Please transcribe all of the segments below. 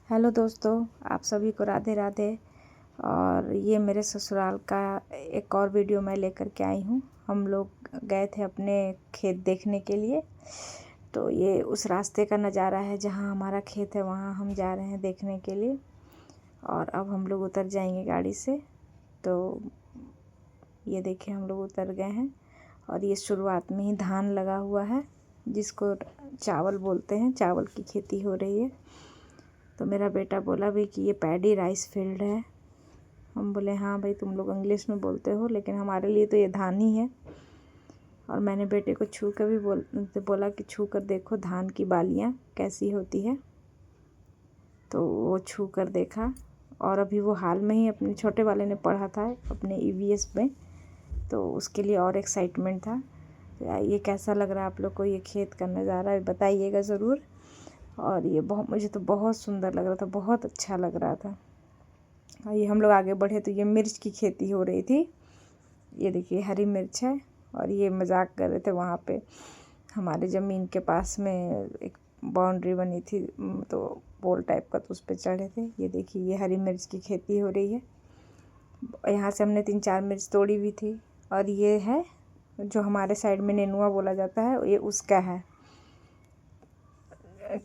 Hello दोस्तों, आप सभी को राधे राधे। और ये मेरे ससुराल का एक और वीडियो मैं लेकर के आई हूँ। हम लोग गए थे अपने खेत देखने के लिए, तो ये उस रास्ते का नज़ारा है जहाँ हमारा खेत है, वहाँ हम जा रहे हैं देखने के लिए। और अब हम लोग उतर जाएंगे गाड़ी से। तो ये देखिए हम लोग उतर गए हैं और ये शुरुआत में ही धान लगा हुआ है, जिसको चावल बोलते हैं। चावल की खेती हो रही है। तो मेरा बेटा बोला भी कि ये पैडी राइस फील्ड है। हम बोले हाँ भाई, तुम लोग इंग्लिश में बोलते हो, लेकिन हमारे लिए तो ये धान ही है। और मैंने बेटे को छू कर भी बोला कि छू कर देखो धान की बालियाँ कैसी होती है। तो वो छू कर देखा। और अभी वो हाल में ही अपने छोटे वाले ने पढ़ा था अपने ईवीएस में, तो उसके लिए और एक्साइटमेंट था। तो ये कैसा लग रहा है आप लोग को, ये खेत का नज़ारा बताइएगा ज़रूर। और ये मुझे तो बहुत सुंदर लग रहा था, बहुत अच्छा लग रहा था। और ये हम लोग आगे बढ़े तो ये मिर्च की खेती हो रही थी। ये देखिए हरी मिर्च है। और ये मजाक कर रहे थे वहाँ पे, हमारे ज़मीन के पास में एक बाउंड्री बनी थी, तो पोल टाइप का, तो उस पर चढ़े थे। ये देखिए ये हरी मिर्च की खेती हो रही है। यहाँ से हमने 3-4 मिर्च तोड़ी भी थी। और ये है जो हमारे साइड में नेनुआ बोला जाता है, ये उसका है,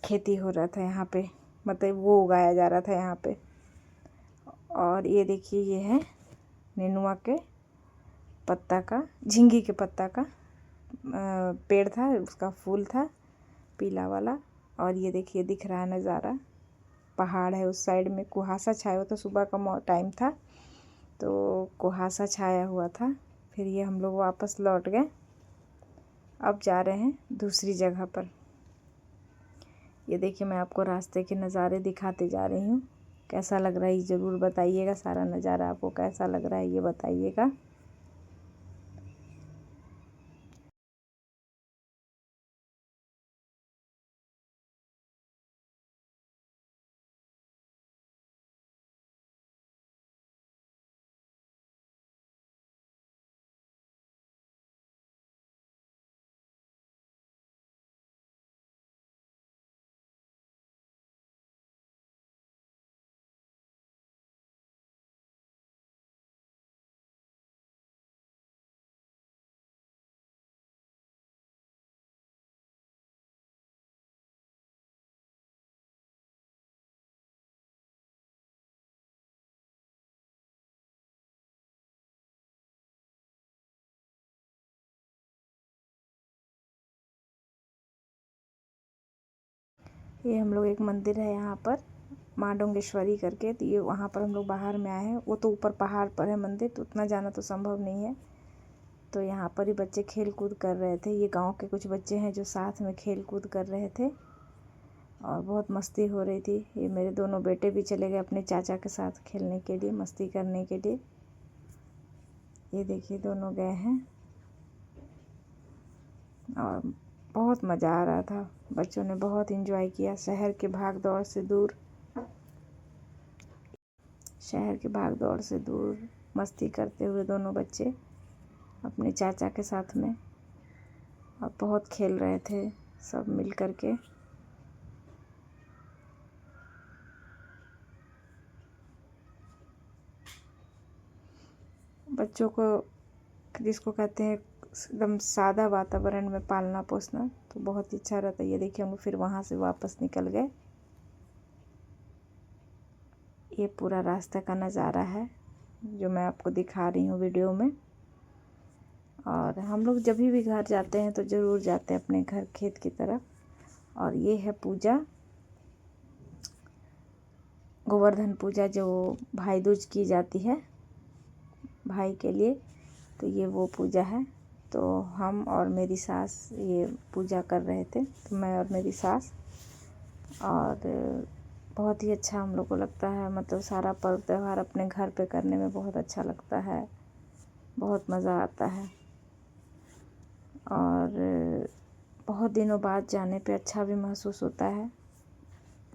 खेती हो रहा था यहाँ पे, मतलब वो उगाया जा रहा था यहाँ पे। और ये देखिए ये है नेनुआ के पत्ता का, झींगी के पत्ता का पेड़ था, उसका फूल था पीला वाला। और ये देखिए दिख रहा है नज़ारा, पहाड़ है उस साइड में, कुहासा छाया हुआ था, सुबह का टाइम था तो कुहासा छाया हुआ था। फिर ये हम लोग वापस लौट गए। अब जा रहे हैं दूसरी जगह पर। ये देखिए मैं आपको रास्ते के नज़ारे दिखाते जा रही हूँ। कैसा लग रहा है ये ज़रूर बताइएगा। सारा नज़ारा आपको कैसा लग रहा है ये बताइएगा। ये हम लोग एक मंदिर है यहाँ पर, माँ डोंगेश्वरी करके, तो ये वहाँ पर हम लोग बाहर में आए हैं। वो तो ऊपर पहाड़ पर है मंदिर, तो उतना जाना तो संभव नहीं है। तो यहाँ पर ही बच्चे खेल कूद कर रहे थे। ये गांव के कुछ बच्चे हैं जो साथ में खेल कूद कर रहे थे और बहुत मस्ती हो रही थी। ये मेरे दोनों बेटे भी चले गए अपने चाचा के साथ खेलने के लिए, मस्ती करने के लिए। ये देखिए दोनों गए हैं और बहुत मज़ा आ रहा था। बच्चों ने बहुत एंजॉय किया। शहर के भाग दौड़ से दूर, मस्ती करते हुए दोनों बच्चे अपने चाचा के साथ में, और बहुत खेल रहे थे सब मिल कर के। बच्चों को, जिसको कहते हैं एकदम सादा वातावरण में पालना पोसना, तो बहुत ही अच्छा रहता है। ये देखिए हम फिर वहाँ से वापस निकल गए। ये पूरा रास्ते का नज़ारा है जो मैं आपको दिखा रही हूँ वीडियो में। और हम लोग जब भी घर जाते हैं तो ज़रूर जाते हैं अपने घर खेत की तरफ। और ये है पूजा, गोवर्धन पूजा, जो भाई दूज की जाती है भाई के लिए। तो ये वो पूजा है। तो हम और मेरी सास ये पूजा कर रहे थे, तो मैं और मेरी सास। और बहुत ही अच्छा हम लोग को लगता है, मतलब सारा पर्व त्यौहार अपने घर पे करने में बहुत अच्छा लगता है, बहुत मज़ा आता है। और बहुत दिनों बाद जाने पे अच्छा भी महसूस होता है।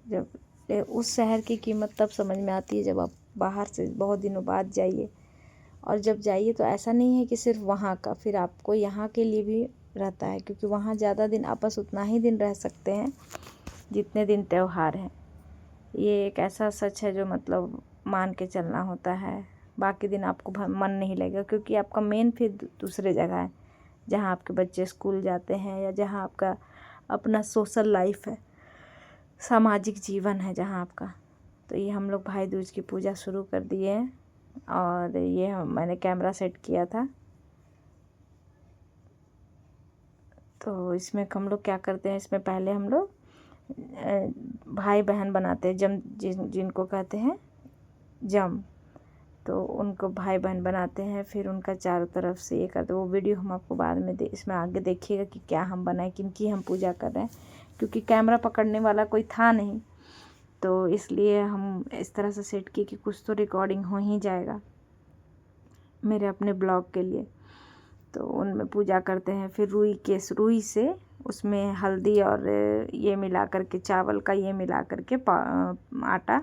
जब उस शहर की कीमत तब समझ में आती है जब आप बाहर से बहुत दिनों बाद जाइए। और जब जाइए तो ऐसा नहीं है कि सिर्फ वहाँ का, फिर आपको यहाँ के लिए भी रहता है, क्योंकि वहाँ ज़्यादा दिन आप बस उतना ही दिन रह सकते हैं जितने दिन त्यौहार हैं। ये एक ऐसा सच है जो मतलब मान के चलना होता है। बाकी दिन आपको मन नहीं लगेगा, क्योंकि आपका मेन फिर दूसरे जगह है, जहाँ आपके बच्चे स्कूल जाते हैं या जहाँ आपका अपना सोशल लाइफ है, सामाजिक जीवन है जहाँ आपका। तो ये हम लोग भाई दूज की पूजा शुरू कर दिए हैं। और ये मैंने कैमरा सेट किया था। तो इसमें हम लोग क्या करते हैं, इसमें पहले हम लोग भाई बहन बनाते हैं, जिनको कहते हैं जम। तो उनको भाई बहन बनाते हैं, फिर उनका चारों तरफ से ये करते। वो वीडियो हम आपको बाद में इसमें आगे देखिएगा कि क्या हम बनाए, किनकी हम पूजा कर रहे हैं, क्योंकि कैमरा पकड़ने वाला कोई था नहीं, तो इसलिए हम इस तरह से सेट किए कि कुछ तो रिकॉर्डिंग हो ही जाएगा मेरे अपने ब्लॉग के लिए। तो उनमें पूजा करते हैं। फिर रुई से उसमें हल्दी और ये मिला करके, चावल का ये मिला करके आटा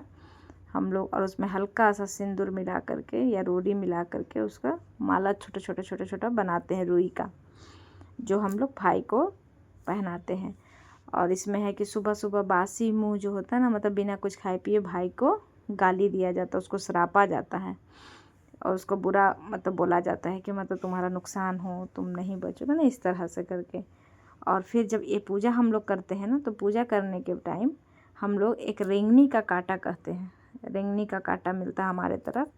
हम लोग, और उसमें हल्का सा सिंदूर मिला करके या रोड़ी मिला करके उसका माला छोटा छोटा बनाते हैं रुई का, जो हम लोग भाई को पहनाते हैं। और इसमें है कि सुबह सुबह बासी मुंह जो होता है ना, मतलब बिना कुछ खाए पिए भाई को गाली दिया जाता है, उसको श्रापा जाता है और उसको बुरा मतलब बोला जाता है कि मतलब तुम्हारा नुकसान हो, तुम नहीं बचोगे ना, इस तरह से करके। और फिर जब ये पूजा हम लोग करते हैं ना, तो पूजा करने के टाइम हम लोग एक रेंगनी का कांटा कहते हैं, रेंगनी का कांटा मिलता है हमारे तरफ,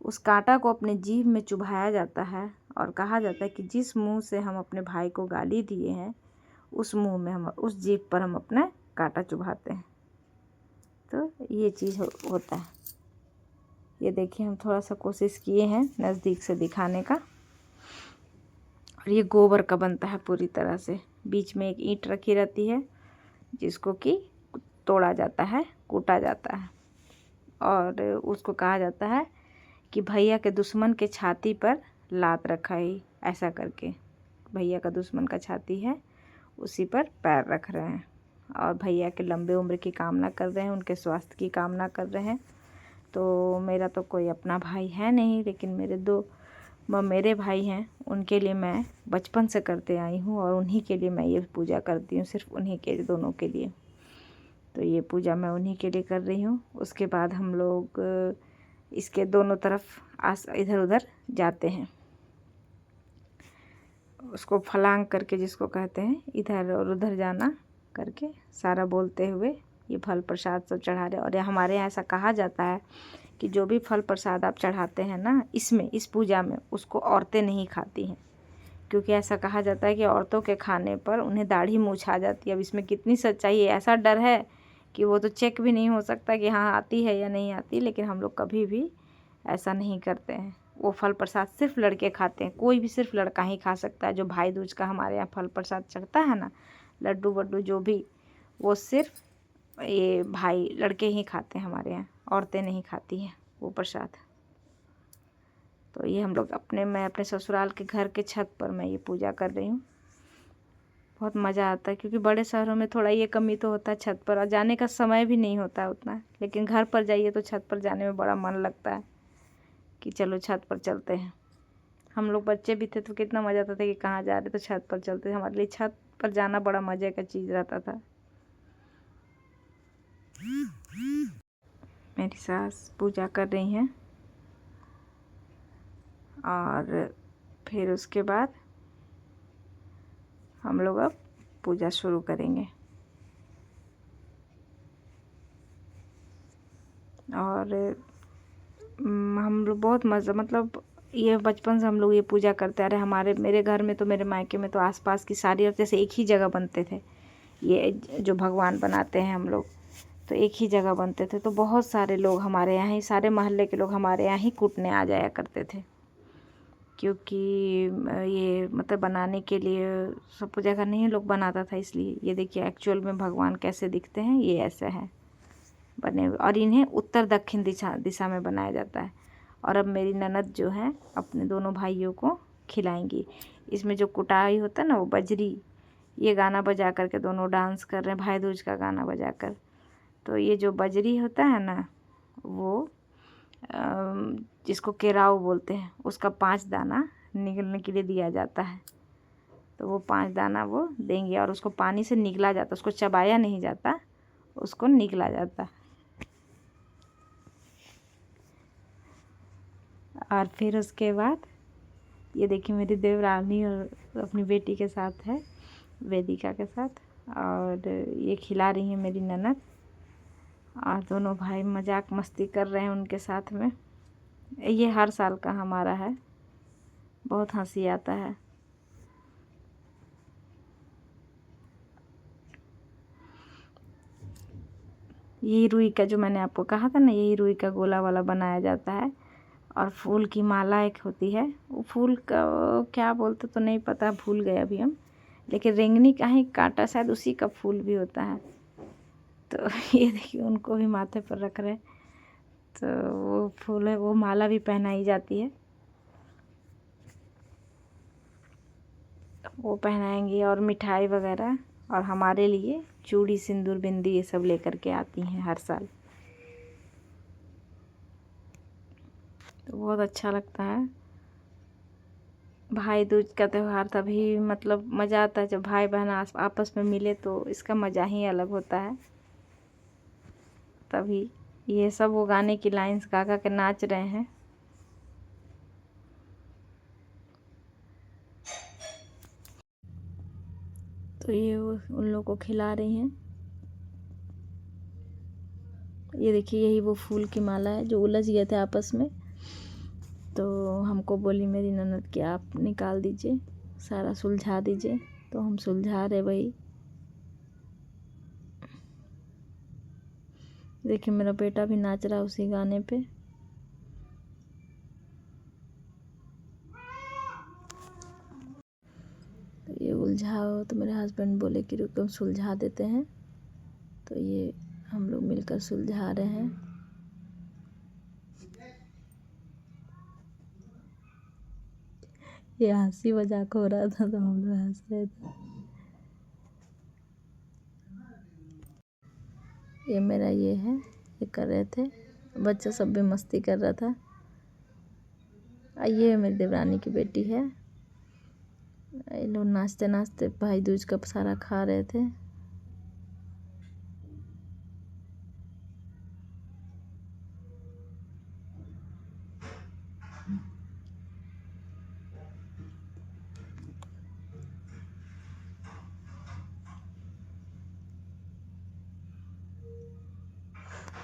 उस कांटा को अपने जीभ में चुभाया जाता है और कहा जाता है कि जिस मुंह से हम अपने भाई को गाली दिए हैं, उस मुंह में हम, उस जीभ पर हम अपना कांटा चुभाते हैं। तो ये चीज़ होता है। ये देखिए, हम थोड़ा सा कोशिश किए हैं नज़दीक से दिखाने का। और ये गोबर का बनता है पूरी तरह से। बीच में एक ईंट रखी रहती है जिसको कि तोड़ा जाता है, कूटा जाता है, और उसको कहा जाता है कि भैया के दुश्मन के छाती पर लात रखा है, ऐसा करके। भैया का दुश्मन का छाती है, उसी पर पैर रख रहे हैं और भैया के लंबे उम्र की कामना कर रहे हैं, उनके स्वास्थ्य की कामना कर रहे हैं। तो मेरा तो कोई अपना भाई है नहीं, लेकिन मेरे भाई हैं, उनके लिए मैं बचपन से करते आई हूँ और उन्हीं के लिए मैं ये पूजा करती हूँ, सिर्फ उन्हीं के दोनों के लिए। तो ये पूजा मैं उन्हीं के लिए कर रही हूँ। उसके बाद हम लोग इसके दोनों तरफ इधर उधर जाते हैं, उसको फलांग करके जिसको कहते हैं, इधर और उधर जाना करके सारा बोलते हुए ये फल प्रसाद सब चढ़ा रहे। और हमारे यहाँ ऐसा कहा जाता है कि जो भी फल प्रसाद आप चढ़ाते हैं ना, इस पूजा में, उसको औरतें नहीं खाती हैं, क्योंकि ऐसा कहा जाता है कि औरतों के खाने पर उन्हें दाढ़ी मूंछ आ जाती है। अब इसमें कितनी सच्चाई है, ऐसा डर है कि वो तो चेक भी नहीं हो सकता कि हाँ आती है या नहीं आती, लेकिन हम लोग कभी भी ऐसा नहीं करते हैं। वो फल प्रसाद सिर्फ लड़के खाते हैं, कोई भी सिर्फ लड़का ही खा सकता है। जो भाई दूज का हमारे यहाँ फल प्रसाद चढ़ता है ना, लड्डू वड्डू जो भी, वो सिर्फ ये भाई लड़के ही खाते हैं हमारे यहाँ, औरतें नहीं खाती हैं वो प्रसाद। तो ये हम लोग मैं अपने ससुराल के घर के छत पर मैं ये पूजा कर रही हूँ। बहुत मज़ा आता है, क्योंकि बड़े शहरों में थोड़ा ये कमी तो होता है छत पर, और जाने का समय भी नहीं होता है उतना, लेकिन घर पर जाइए तो छत पर जाने में बड़ा मन लगता है कि चलो छत पर चलते हैं। हम लोग बच्चे भी थे तो कितना मज़ा आता था कि कहाँ जा रहे तो छत पर चलते थे। हमारे लिए छत पर जाना बड़ा मज़े का चीज़ रहता था। मेरी सास पूजा कर रही हैं और फिर उसके बाद हम लोग अब पूजा शुरू करेंगे। और हम लोग बहुत मज़ा, मतलब ये बचपन से हम लोग ये पूजा करते आ रहे। मेरे घर में तो, मेरे मायके में तो आसपास की सारी, और जैसे एक ही जगह बनते थे ये जो भगवान बनाते हैं हम लोग, तो एक ही जगह बनते थे। तो बहुत सारे लोग हमारे यहाँ ही, सारे मोहल्ले के लोग हमारे यहाँ ही कूटने आ जाया करते थे, क्योंकि ये मतलब बनाने के लिए, सब पूजा करने ही लोग बनाता था। इसलिए ये देखिए एक्चुअल में भगवान कैसे दिखते हैं, ये ऐसे हैं बने हुए, और इन्हें उत्तर दक्षिण दिशा में बनाया जाता है। और अब मेरी ननद जो है अपने दोनों भाइयों को खिलाएंगी। इसमें जो कुटाई होता है ना, वो बजरी, ये गाना बजा कर के दोनों डांस कर रहे हैं, भाई दूज का गाना बजा कर। तो ये जो बजरी होता है ना, वो जिसको केराव बोलते हैं, उसका 5 दाना निगलने के लिए दिया जाता है। तो वो 5 दाना वो देंगे, और उसको पानी से निगला जाता है, उसको चबाया नहीं जाता, उसको निगला जाता। और फिर उसके बाद ये देखिए मेरी देवरानी और अपनी बेटी के साथ है, वेदिका के साथ, और ये खिला रही है मेरी ननद, और दोनों भाई मजाक मस्ती कर रहे हैं उनके साथ में। ये हर साल का हमारा है, बहुत हंसी आता है। यही रुई का, जो मैंने आपको कहा था ना, यही रुई का गोला वाला बनाया जाता है। और फूल की माला एक होती है, वो फूल का क्या बोलते तो नहीं पता, भूल गए अभी हम, लेकिन रेंगनी का ही कांटा शायद उसी का फूल भी होता है। तो ये देखिए उनको भी माथे पर रख रहे हैं, तो वो फूल है, वो माला भी पहनाई जाती है, वो पहनाएंगी। और मिठाई वगैरह, और हमारे लिए चूड़ी सिंदूर बिंदी ये सब लेकर के आती हैं हर साल। तो बहुत अच्छा लगता है। भाई दूज का त्यौहार तभी मतलब मज़ा आता है जब भाई बहन आपस में मिले, तो इसका मज़ा ही अलग होता है। तभी ये सब वो गाने की लाइंस गा गा के नाच रहे हैं। तो ये वो उन लोगों को खिला रही हैं। ये देखिए यही वो फूल की माला है जो उलझ गए थे आपस में, तो हमको बोली मेरी ननद कि आप निकाल दीजिए, सारा सुलझा दीजिए। तो हम सुलझा रहे भाई। देखिए मेरा बेटा भी नाच रहा है उसी गाने पे। तो ये उलझाओ, तो मेरे हस्बैंड बोले कि रुको सुलझा देते हैं। तो ये हम लोग मिलकर सुलझा रहे हैं। ये हंसी मजाक हो रहा था तो हम लोग हंस रहे थे। ये मेरा ये है, ये कर रहे थे, बच्चा सब भी मस्ती कर रहा था। ये मेरी देवरानी की बेटी है। ये लोग नाचते नाचते भाई दूज का सारा खा रहे थे।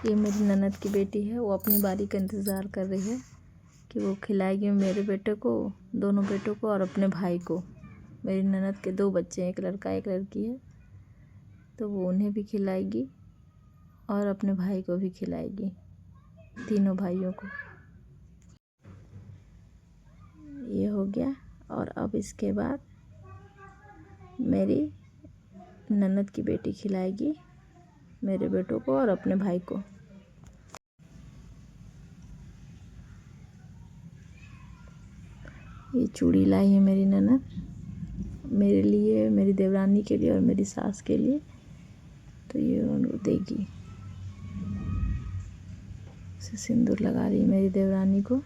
ये मेरी ननद की बेटी है, वो अपनी बारी का इंतज़ार कर रही है कि वो खिलाएगी मेरे बेटे को, दोनों बेटों को और अपने भाई को। मेरी ननद के 2 बच्चे हैं, एक लड़का एक लड़की है, तो वो उन्हें भी खिलाएगी और अपने भाई को भी खिलाएगी, तीनों भाइयों को। ये हो गया। और अब इसके बाद मेरी ननद की बेटी खिलाएगी मेरे बेटों को और अपने भाई को। ये चूड़ी लाई है मेरी ननद मेरे लिए, मेरी देवरानी के लिए और मेरी सास के लिए। तो ये उनको देगी। इसे सिंदूर लगा रही है मेरी देवरानी को।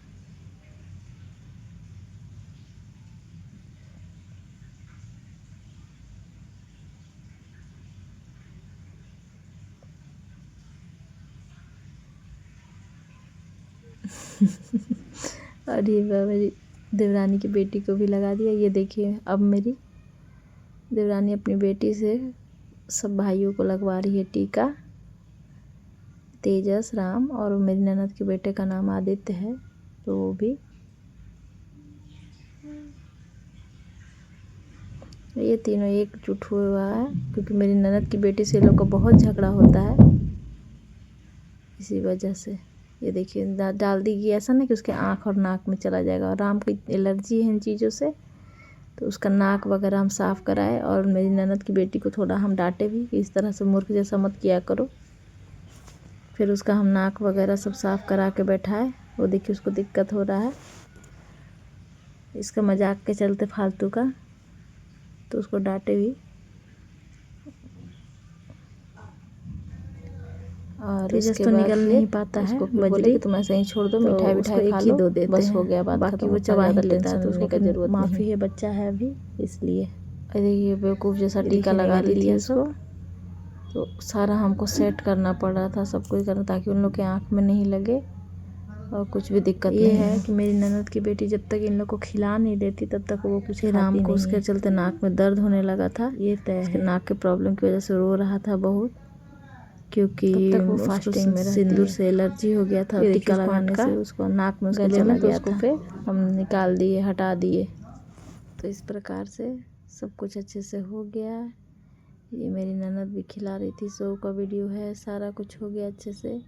और ये मेरी देवरानी की बेटी को भी लगा दिया। ये देखिए अब मेरी देवरानी अपनी बेटी से सब भाइयों को लगवा रही है टीका। तेजस, राम, और मेरी ननद के बेटे का नाम आदित्य है, तो वो भी। ये तीनों एकजुट हुआ है क्योंकि मेरी ननद की बेटी से लोग का बहुत झगड़ा होता है, इसी वजह से। ये देखिए डाल दी ऐसा ना कि उसके आँख और नाक में चला जाएगा। और राम को एलर्जी है इन चीज़ों से, तो उसका नाक वगैरह हम साफ़ कराए। और मेरी ननद की बेटी को थोड़ा हम डांटे भी कि इस तरह से मूर्ख जैसा मत किया करो। फिर उसका हम नाक वगैरह सब साफ़ करा के बैठाए। वो देखिए उसको दिक्कत हो रहा है इसका मजाक के चलते फालतू का, तो उसको डांटे भी। और तेजस तो निकल नहीं पाता है, बजरी कि तुम ऐसे ही छोड़ दो, मिठाई मिठाई खा लो, बस हो गया बात, बाकी वो चबा ही लेता है, तो उसको क्या जरूरत नहीं। माफ़ी है, बच्चा है अभी इसलिए। अरे ये बेवकूफ़ जैसा टीका लगा लिया इसको। तो सारा हमको सेट करना पड़ रहा था, सब कुछ करना ताकि उन लोग के आँख में नहीं लगे। और कुछ भी दिक्कत नहीं है कि मेरी ननद की बेटी जब तक इन लोग को खिला नहीं देती तब तक वो कुछ खाती नहीं। उसके चलते नाक में दर्द होने लगा था, ये तय है। नाक के प्रॉब्लम की वजह से रो रहा था बहुत, क्योंकि तब तक वो फास्टिंग में सिंदूर से एलर्जी हो गया था टीका लगाने से, उसको नाक में उसको चला गया था। फिर हम निकाल दिए, हटा दिए। तो इस प्रकार से सब कुछ अच्छे से हो गया। ये मेरी ननद भी खिला रही थी, शो का वीडियो है, सारा कुछ हो गया अच्छे से।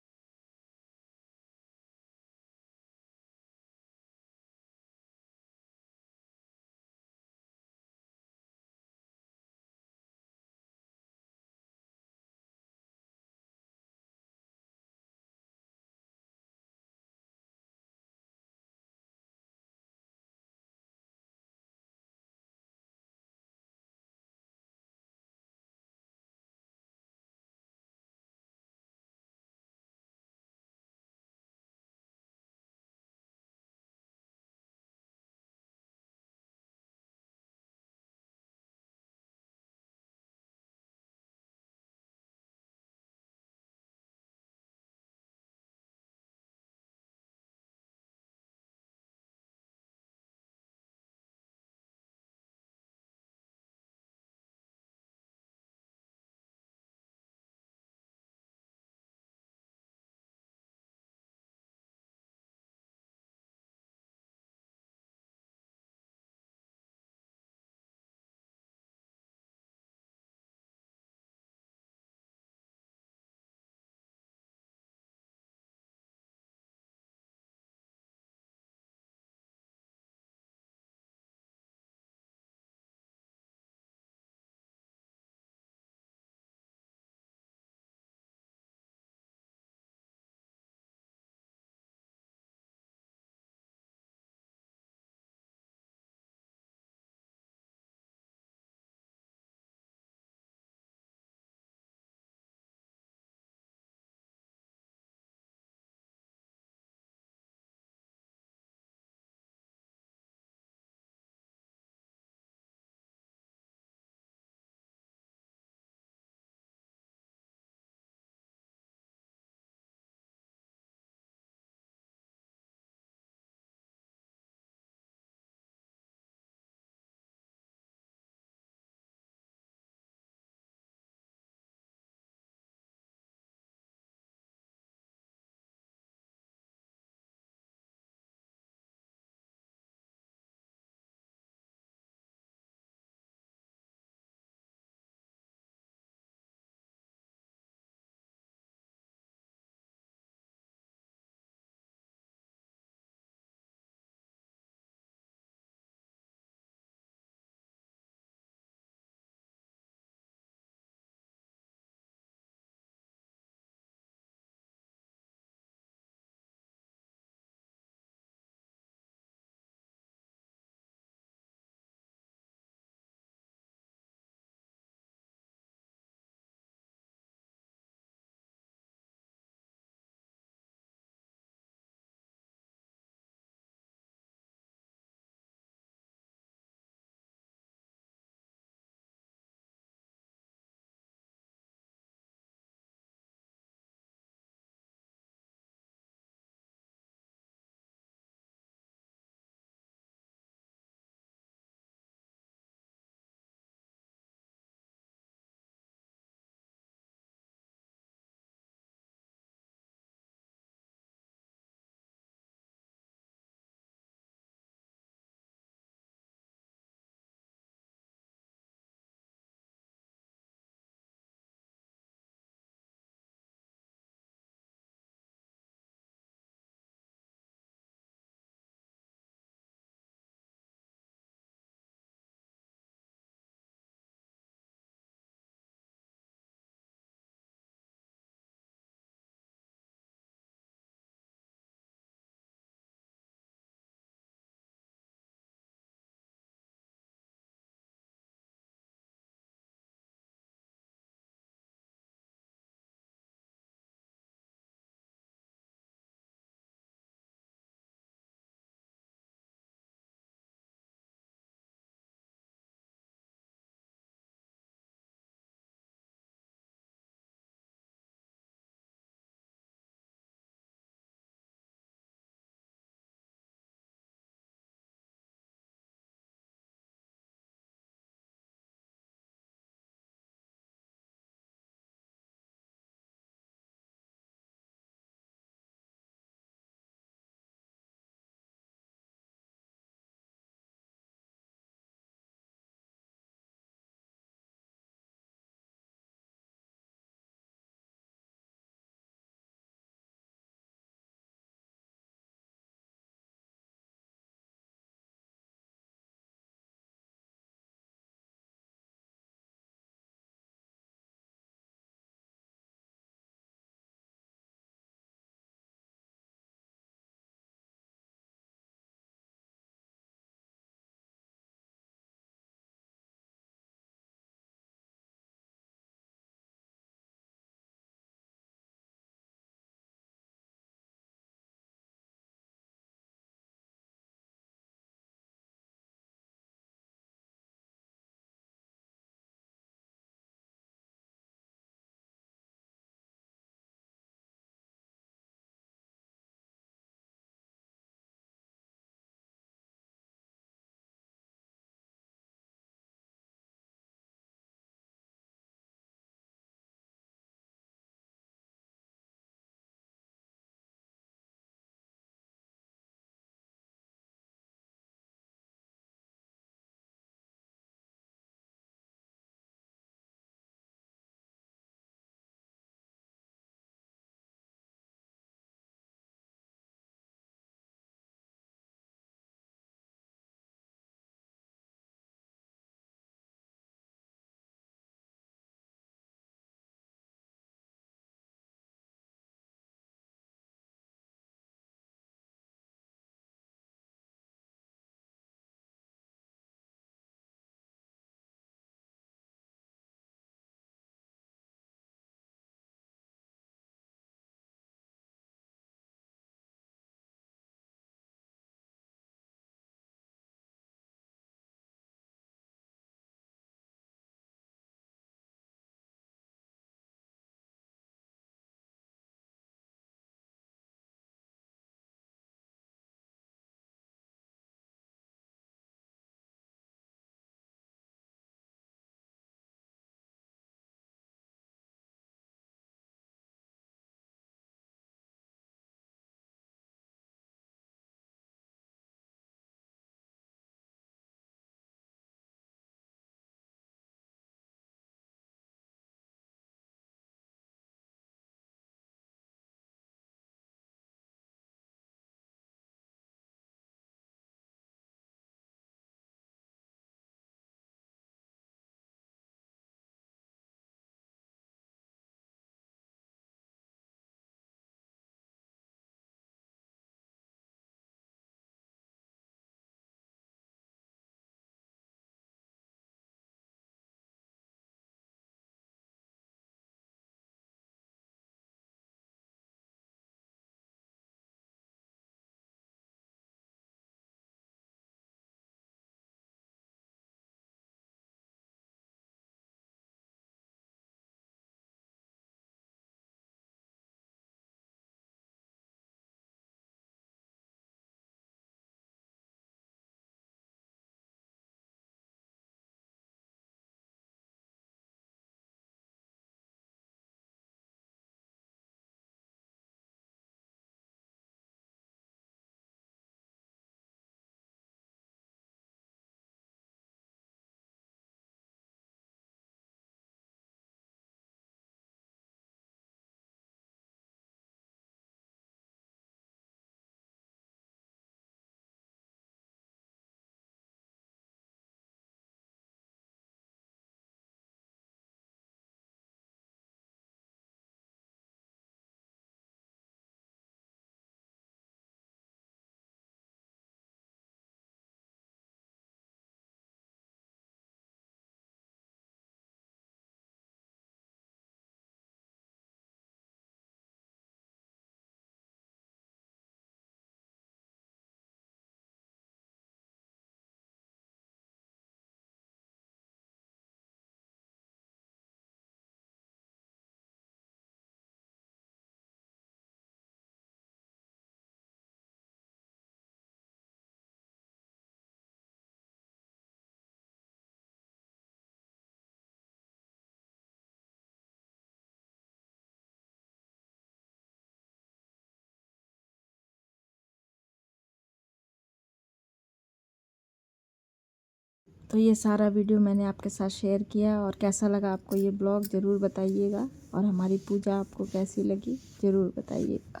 तो ये सारा वीडियो मैंने आपके साथ शेयर किया, और कैसा लगा आपको ये ब्लॉग ज़रूर बताइएगा, और हमारी पूजा आपको कैसी लगी ज़रूर बताइएगा।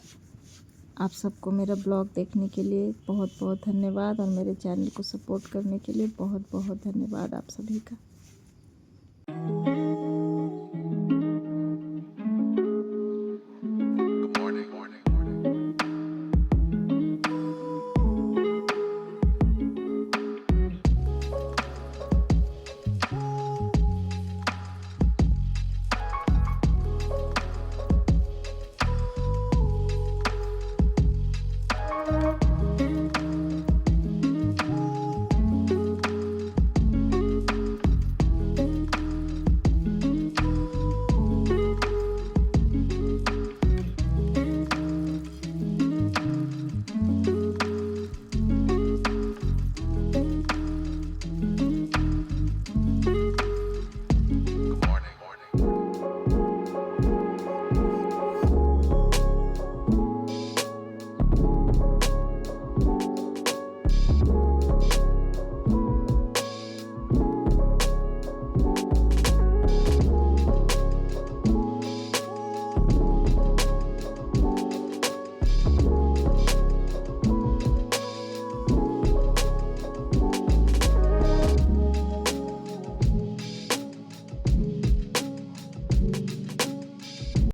आप सबको मेरा ब्लॉग देखने के लिए बहुत बहुत धन्यवाद, और मेरे चैनल को सपोर्ट करने के लिए बहुत बहुत धन्यवाद आप सभी का।